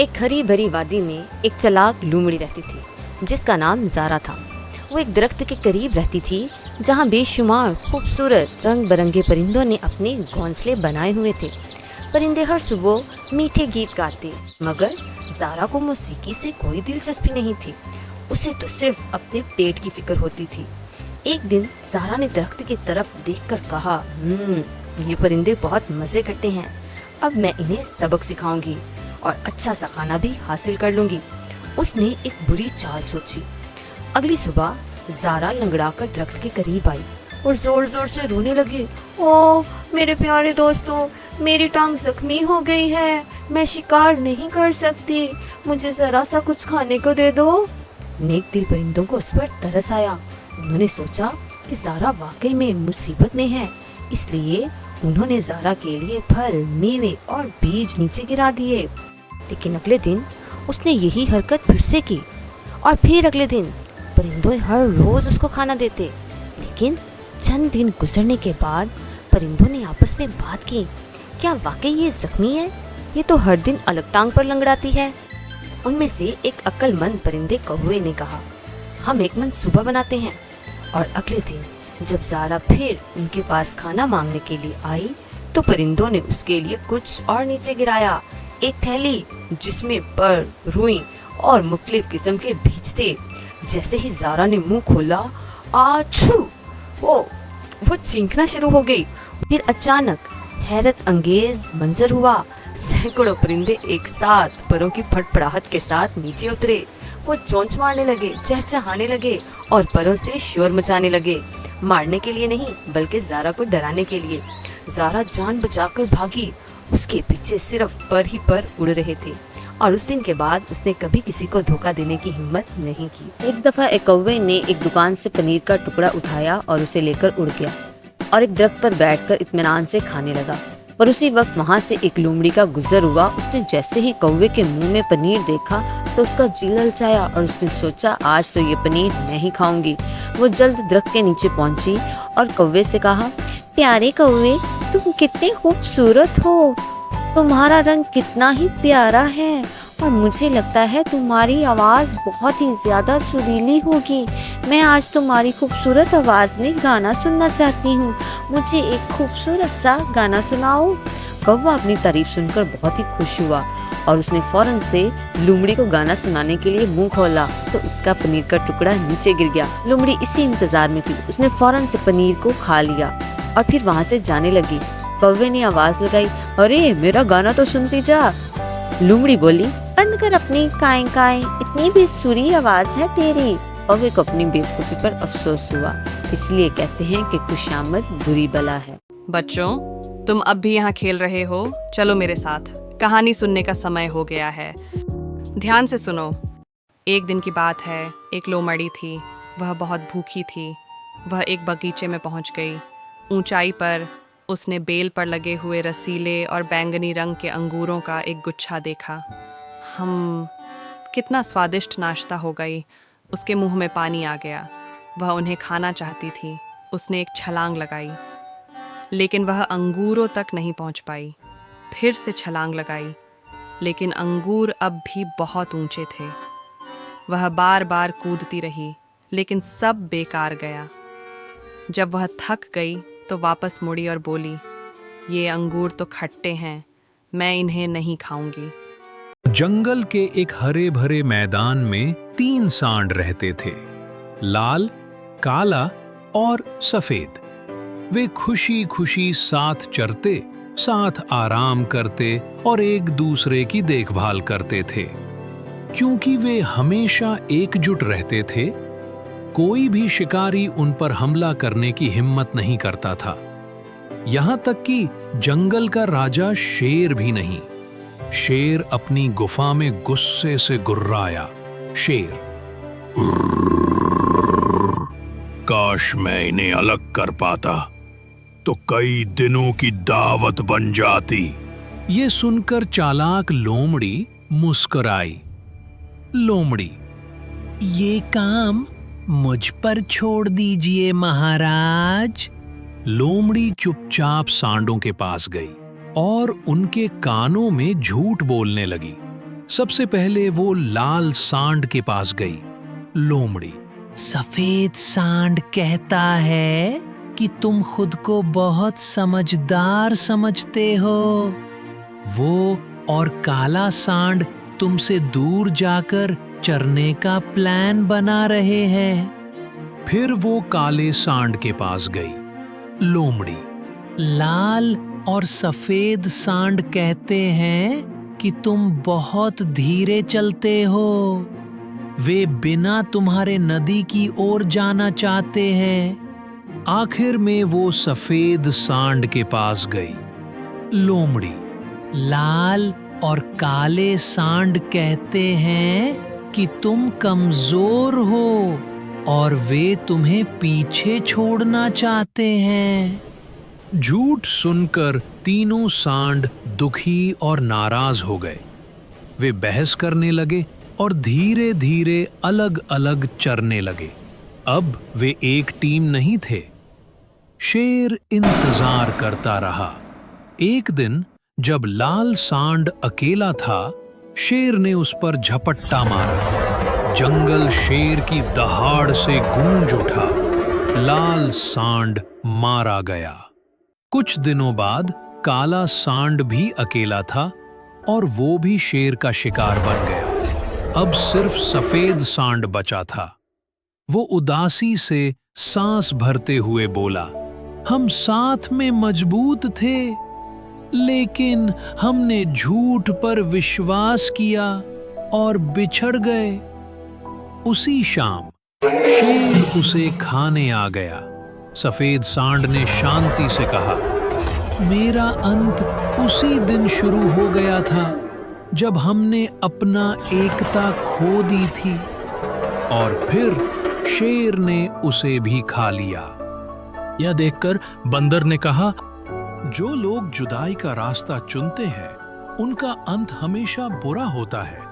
एक हरी भरी वादी में एक चालाक लोमड़ी रहती थी जिसका नाम ज़ारा था। वो एक दरख्त के करीब रहती थी जहाँ बेशुमार खूबसूरत रंग बिरंगे परिंदों ने अपने घोंसले बनाए हुए थे। परिंदे हर सुबह मीठे गीत गाते, मगर ज़ारा को मौसीकी से कोई दिलचस्पी नहीं थी। उसे तो सिर्फ अपने पेट की फिक्र होती थी। एक दिन ज़ारा ने दरख्त की तरफ देखकर कहा, ये परिंदे बहुत मज़े करते हैं। अब मैं इन्हें सबक सिखाऊंगी और अच्छा सा खाना भी हासिल कर लूंगी। उसने एक बुरी चाल सोची। अगली सुबह ज़ारा लंगड़ाकर दरख्त के करीब आई और जोर जोर से रोने लगी। ओह मेरे प्यारे दोस्तों, मेरी टांग जख्मी हो गई है, मैं शिकार नहीं कर सकती, मुझे जरा सा कुछ खाने को दे दो। नेक दिल परिंदों को उस पर तरस आया। उन्होंने सोचा कि ज़ारा वाकई में मुसीबत में है, इसलिए उन्होंने ज़ारा के लिए फल, मेवे और बीज नीचे गिरा दिए। लेकिन अगले दिन उसने यही हरकत फिर से की और फिर अगले दिन परिंदों हर रोज उसको खाना देते। लेकिन चंद दिन गुजरने के बाद परिंदों ने आपस में बात की, क्या वाकई ये जख्मी है? ये तो हर दिन अलग टांग पर लंगड़ाती है। उनमें से एक अक्लमंद परिंदे कौवे ने कहा, हम एक मंसूबा बनाते हैं। और अगले दिन जब ज़ारा फिर उनके पास खाना मांगने के लिए आई तो परिंदों ने उसके लिए कुछ और नीचे गिराया, एक थैली जिसमें पर, रुई और मुख्तलिफ किस्म के बीज थे। जैसे ही ज़ारा ने मुंह खोला, आछू, वो चीखना शुरू हो गई। फिर अचानक हैरत अंगेज मंजर हुआ। सैकड़ों परिंदे एक साथ परों की फड़फड़ाहट के साथ नीचे उतरे। वो चोंच मारने लगे, चहचहाने लगे और परों से शोर मचाने लगे। मारने के लिए नहीं, बल्कि ज़ारा को डराने के लिए। ज़ारा जान बचाकर भागी। उसके पीछे सिर्फ पर ही पर उड़ रहे थे और उस दिन के बाद उसने कभी किसी को धोखा देने की हिम्मत नहीं की। एक दफा एक कौवे ने एक दुकान से पनीर का टुकड़ा उठाया और उसे लेकर उड़ गया और एक दरख्त पर बैठकर इत्मीनान से खाने लगा। पर उसी वक्त वहाँ से एक लोमड़ी का गुजर हुआ। उसने जैसे ही कौवे के मुंह में पनीर देखा तो उसका जी ललचाया और उसने सोचा, आज तो ये पनीर मैं ही खाऊंगी। वो जल्द दरख्त के नीचे पहुंची और कौवे से कहा, प्यारे कौवे, तुम कितने खूबसूरत हो, तुम्हारा रंग कितना ही प्यारा है और मुझे लगता है तुम्हारी आवाज़ बहुत ही ज्यादा सुरीली होगी। मैं आज तुम्हारी खूबसूरत आवाज़ में गाना सुनना चाहती हूँ, मुझे एक खूबसूरत सा गाना सुनाओ। कौवा अपनी तारीफ सुनकर बहुत ही खुश हुआ और उसने फौरन से लोमड़ी को गाना सुनाने के लिए मुंह खोला तो उसका पनीर का टुकड़ा नीचे गिर गया। लोमड़ी इसी इंतजार में थी। उसने फौरन से पनीर को खा लिया और फिर वहाँ से जाने लगी। कौवे ने आवाज लगाई, अरे मेरा गाना तो सुनती जा। लोमड़ी बोली, बंद कर अपनी काएं काएं, इतनी बेसुरी आवाज है तेरी। कौवे को अपनी बेवकूफी पर अफसोस हुआ। इसलिए कहते हैं कि खुशामद बुरी बला है। बच्चों, तुम अब भी यहाँ खेल रहे हो? चलो मेरे साथ, कहानी सुनने का समय हो गया है। ध्यान से सुनो। एक दिन की बात है, एक लोमड़ी थी। वह बहुत भूखी थी। वह एक बगीचे में पहुंच गई। ऊंचाई पर उसने बेल पर लगे हुए रसीले और बैंगनी रंग के अंगूरों का एक गुच्छा देखा। कितना स्वादिष्ट नाश्ता हो गई। उसके मुंह में पानी आ गया। वह उन्हें खाना चाहती थी। उसने एक छलांग लगाई, लेकिन वह अंगूरों तक नहीं पहुंच पाई। फिर से छलांग लगाई, लेकिन अंगूर अब भी बहुत ऊंचे थे। वह बार बार कूदती रही, लेकिन सब बेकार गया। जब वह थक गई तो वापस मुड़ी और बोली, ये अंगूर तो खट्टे हैं, मैं इन्हें नहीं खाऊंगी। जंगल के एक हरे भरे मैदान में 3 सांड रहते थे, लाल, काला और सफेद। वे खुशी खुशी साथ चरते, साथ आराम करते और एक दूसरे की देखभाल करते थे। क्योंकि वे हमेशा एकजुट रहते थे, कोई भी शिकारी उन पर हमला करने की हिम्मत नहीं करता था। यहां तक कि जंगल का राजा शेर भी नहीं। शेर अपनी गुफा में गुस्से से गुर्राया। शेर, काश मैं इन्हें अलग कर पाता तो कई दिनों की दावत बन जाती। ये सुनकर चालाक लोमड़ी मुस्कुराई। लोमड़ी, ये काम मुझ पर छोड़ दीजिए महाराज। लोमड़ी चुपचाप सांडों के पास गई और उनके कानों में झूठ बोलने लगी। सबसे पहले वो लाल सांड के पास गई। लोमड़ी, सफेद सांड कहता है कि तुम खुद को बहुत समझदार समझते हो। वो और काला सांड तुमसे दूर जाकर चरने का प्लान बना रहे हैं। फिर वो काले सांड के पास गई। लोमड़ी, लाल और सफेद सांड कहते हैं कि तुम बहुत धीरे चलते हो। वे बिना तुम्हारे नदी की ओर जाना चाहते हैं। आखिर में वो सफेद सांड के पास गई। लोमड़ी, लाल और काले सांड कहते हैं कि तुम कमजोर हो और वे तुम्हें पीछे छोड़ना चाहते हैं। झूठ सुनकर तीनों सांड दुखी और नाराज हो गए। वे बहस करने लगे और धीरे धीरे अलग अलग चरने लगे। अब वे एक टीम नहीं थे। शेर इंतजार करता रहा। एक दिन जब लाल सांड अकेला था, शेर ने उस पर झपट्टा मारा। जंगल शेर की दहाड़ से गूंज उठा। लाल सांड मारा गया। कुछ दिनों बाद काला सांड भी अकेला था और वो भी शेर का शिकार बन गया। अब सिर्फ सफेद सांड बचा था। वो उदासी से सांस भरते हुए बोला, हम साथ में मजबूत थे, लेकिन हमने झूठ पर विश्वास किया और बिछड़ गए। उसी शाम शेर उसे खाने आ गया। सफेद सांड ने शांति से कहा, मेरा अंत उसी दिन शुरू हो गया था जब हमने अपना एकता खो दी थी। और फिर शेर ने उसे भी खा लिया। यह देखकर बंदर ने कहा, जो लोग जुदाई का रास्ता चुनते हैं उनका अंत हमेशा बुरा होता है।